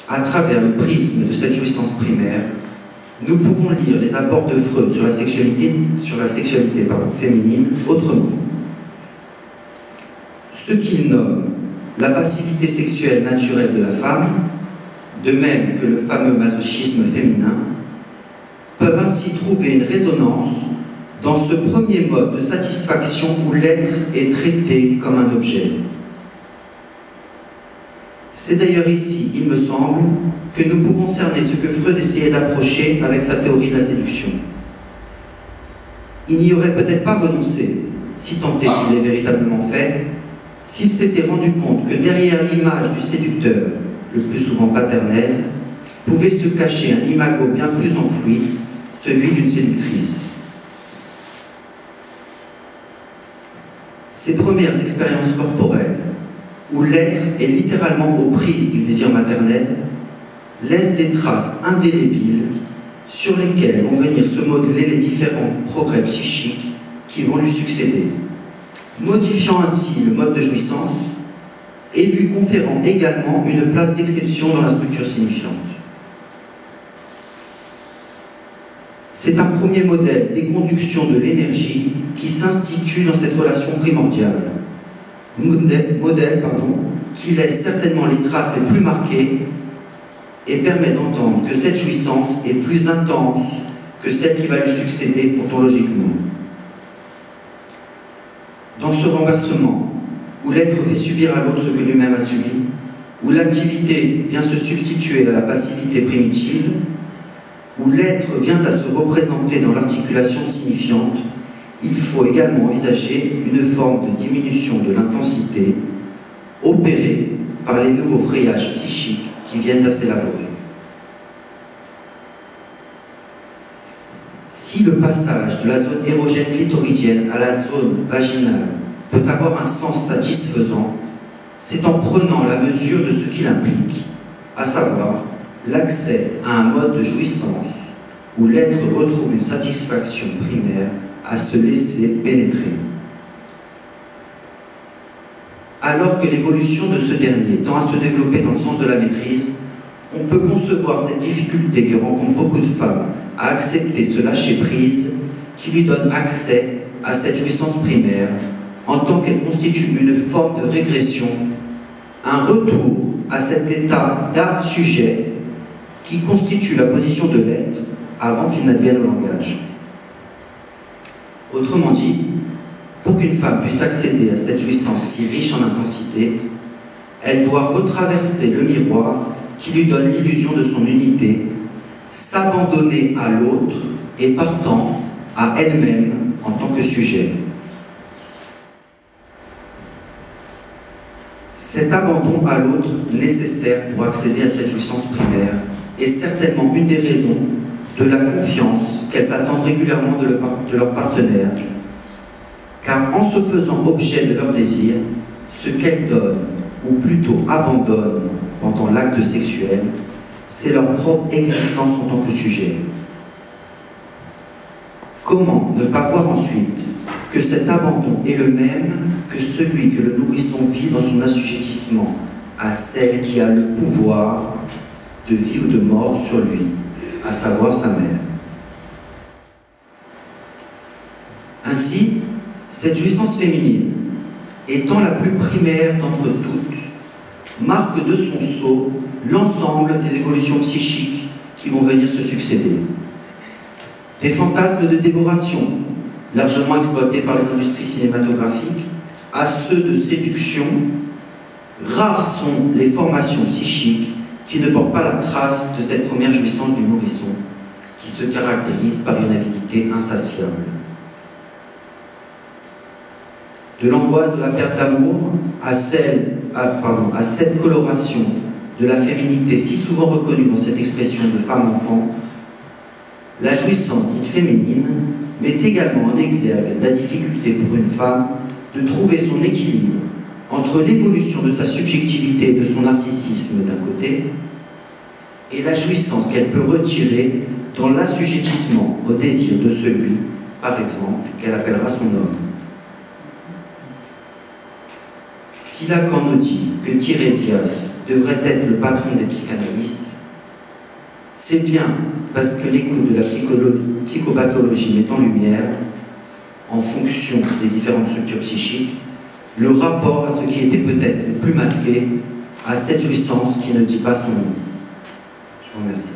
À travers le prisme de cette jouissance primaire, nous pouvons lire les apports de Freud sur la sexualité féminine autrement. Ce qu'il nomme la passivité sexuelle naturelle de la femme, de même que le fameux masochisme féminin, peuvent ainsi trouver une résonance dans ce premier mode de satisfaction où l'être est traité comme un objet. C'est d'ailleurs ici, il me semble, que nous pouvons cerner ce que Freud essayait d'approcher avec sa théorie de la séduction. Il n'y aurait peut-être pas renoncé, si tant est qu'il l'ait véritablement fait, s'il s'était rendu compte que derrière l'image du séducteur, le plus souvent paternel, pouvait se cacher un imago bien plus enfoui, celui d'une séductrice. Ces premières expériences corporelles, où l'être est littéralement aux prises du désir maternel, laissent des traces indélébiles sur lesquelles vont venir se modeler les différents progrès psychiques qui vont lui succéder, modifiant ainsi le mode de jouissance et lui conférant également une place d'exception dans la structure signifiante. C'est un premier modèle d'éconduction de l'énergie qui s'institue dans cette relation primordiale. Modèle qui laisse certainement les traces les plus marquées et permet d'entendre que cette jouissance est plus intense que celle qui va lui succéder ontologiquement. Dans ce renversement, où l'être fait subir à l'autre ce que lui-même a subi, où l'activité vient se substituer à la passivité primitive, où l'être vient à se représenter dans l'articulation signifiante, il faut également envisager une forme de diminution de l'intensité opérée par les nouveaux frayages psychiques qui viennent à s'élaborer. Si le passage de la zone érogène clitoridienne à la zone vaginale peut avoir un sens satisfaisant, c'est en prenant la mesure de ce qu'il implique, à savoir l'accès à un mode de jouissance où l'être retrouve une satisfaction primaire à se laisser pénétrer. Alors que l'évolution de ce dernier tend à se développer dans le sens de la maîtrise, on peut concevoir cette difficulté que rencontrent beaucoup de femmes à accepter ce lâcher-prise qui lui donne accès à cette jouissance primaire en tant qu'elle constitue une forme de régression, un retour à cet état d'art-sujet qui constitue la position de l'être avant qu'il n'advienne au langage. Autrement dit, pour qu'une femme puisse accéder à cette jouissance si riche en intensité, elle doit retraverser le miroir qui lui donne l'illusion de son unité, s'abandonner à l'autre et partant à elle-même en tant que sujet. Cet abandon à l'autre nécessaire pour accéder à cette jouissance primaire est certainement une des raisons de la confiance qu'elles attendent régulièrement de leur partenaire, car en se faisant objet de leur désir, ce qu'elles donnent, ou plutôt abandonnent pendant l'acte sexuel, c'est leur propre existence en tant que sujet. Comment ne pas voir ensuite que cet abandon est le même que celui que le nourrisson vit dans son assujettissement à celle qui a le pouvoir de vie ou de mort sur lui, à savoir sa mère. Ainsi, cette jouissance féminine, étant la plus primaire d'entre toutes, marque de son sceau l'ensemble des évolutions psychiques qui vont venir se succéder. Des fantasmes de dévoration, largement exploités par les industries cinématographiques, à ceux de séduction, rares sont les formations psychiques qui ne portent pas la trace de cette première jouissance du nourrisson, qui se caractérise par une avidité insatiable. De l'angoisse de la perte d'amour à cette coloration de la féminité si souvent reconnue dans cette expression de femme-enfant, la jouissance dite féminine met également en exergue la difficulté pour une femme de trouver son équilibre entre l'évolution de sa subjectivité et de son narcissisme d'un côté et la jouissance qu'elle peut retirer dans l'assujettissement au désir de celui, par exemple, qu'elle appellera son homme. Si Si Lacan nous dit que Tiresias devrait être le patron des psychanalystes, c'est bien parce que l'écoute de la psychopathologie met en lumière, en fonction des différentes structures psychiques, le rapport à ce qui était peut-être le plus masqué, à cette jouissance qui ne dit pas son nom. Je vous remercie.